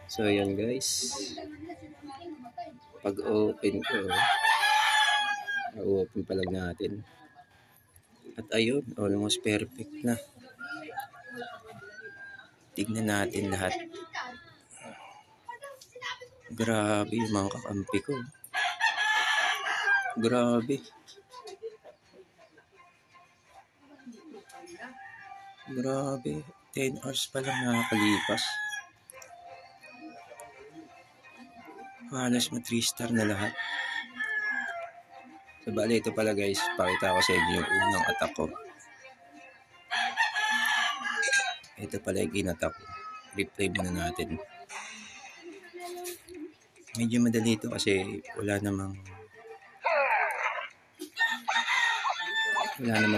So ayan guys, pag open ko, open pa lang natin. At ayun, almost perfect na. Tignan natin lahat. Grabe yung mga kakampi ko. Grabe. Grabe. 10 hours pa lang nakakalipas. Halos ma 3 star na lahat. So bali ito pala guys, pakita ko sa inyo yung unang attack ko. Ito pala yung in-attack ko. Replay muna natin. Medyo madali ito kasi wala naman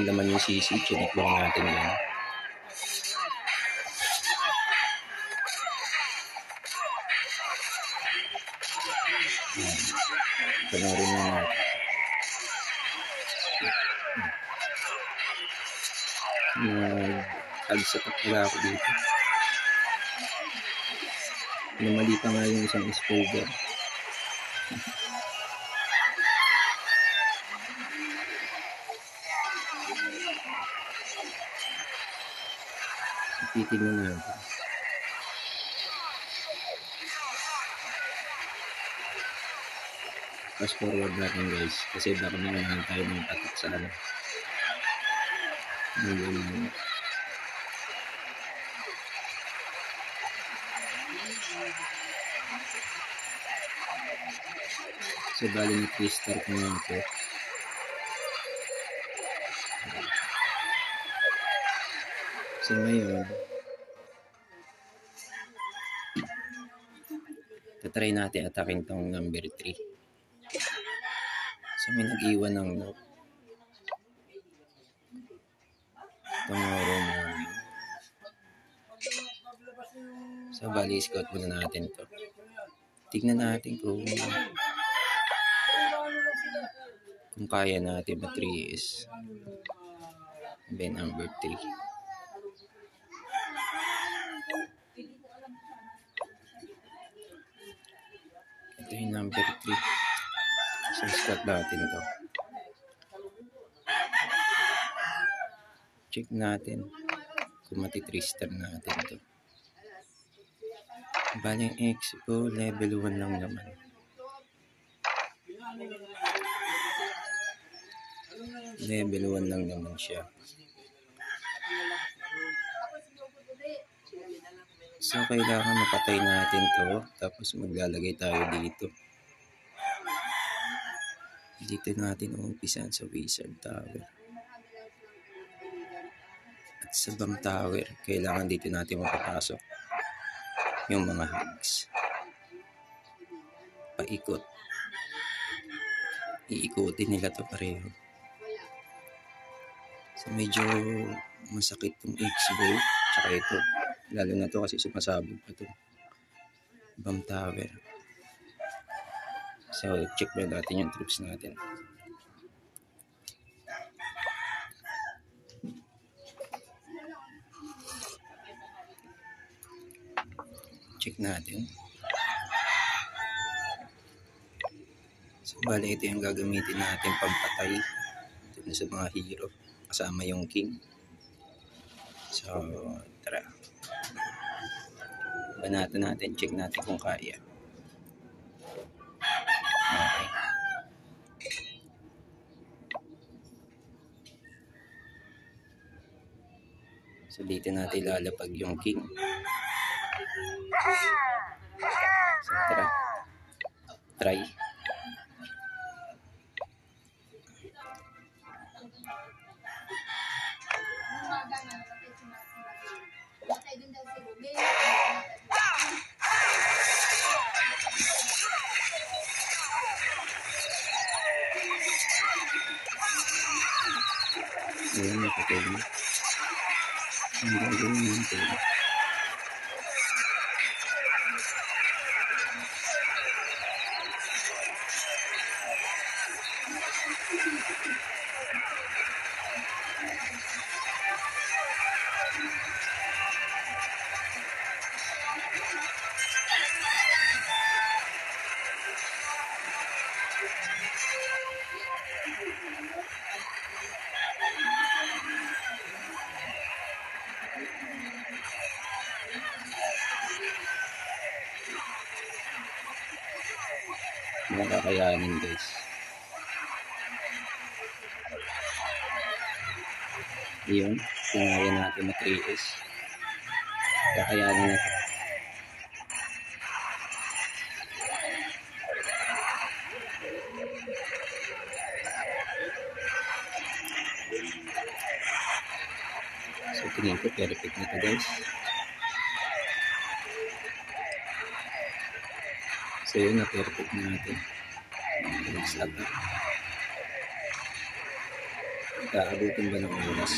naman yung CC. Chinik lang natin yan. Panorin na natin. Nag-agsatak pala ako dito. Namali pa nga yung isang exposure. Titignan natin. Fast forward natin guys. Kasi baka manahan tayo ng attack sa ano. So bali na 3 star ko nga ito. So ngayon, tatry natin atakin tong number 3. So may nag-iwan ng note. Tomorrow morning. So bali scout muna natin to. Tignan natin kung kaya natin ma-3S. Then number 3. Ito yung number 3. So scout natin to. Check natin kung mati-3 star natin to. Bali yung expo level 1 lang naman. Level 1 lang naman siya. So kailangan mapatay natin to. Tapos maglalagay tayo dito. Dito natin umpisan sa Wizard Tower. At sa Bang Tower, kailangan dito natin mapapasok yung mga hogs. Paikot. Iikutin nila to pareho. So medyo masakit tong expo. Tsaka ito. Lalo na to kasi sumasabog pa to. Bang Tower. So check na natin yung troops natin. Check natin. So bali ito yung gagamitin natin pampatay dun sa mga hero. Kasama yung king. So tara. Banatan natin. Check natin kung kaya. Okay. So dito natin ilalapag yung king. So tara. Try. Ayan, napatay mo. Ang gagawin natin. lang kakayanin guys. Yun, kinaya natin na 3S. Kakayanin na. So tingin ko perfect na ito guys. So yun na perfect na natin. Next attack. Kaabutin ba ng oras?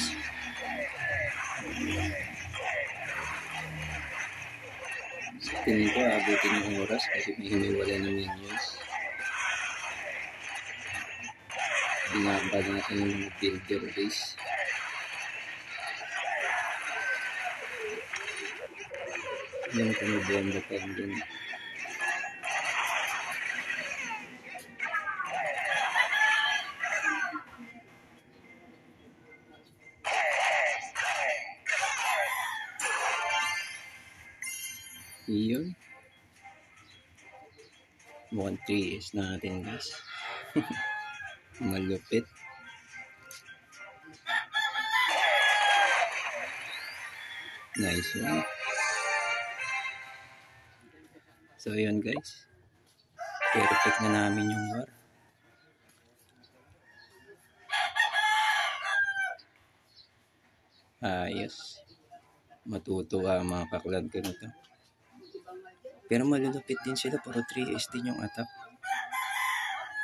So tingin ko aabutin ng oras kasi may hiniwala ng minions. Binaba natin yung builder base. Yan ito may bomba pa yun dun. Yun. Mukhang 3S natin guys. Malupit. Nice one. So yun guys. Perfect na namin yung war. Ayos. Matutuwa ang mga kaklad ko nito. Pero malulupit din sila, pero 3S din yung attack.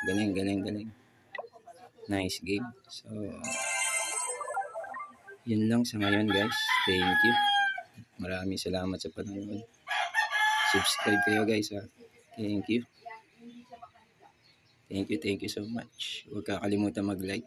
Galing, galing, galing. Nice game. So, yun lang sa ngayon guys. Thank you. Maraming salamat sa panonood. Subscribe kayo guys ha. Thank you. Thank you so much. Huwag kakalimutan mag-like.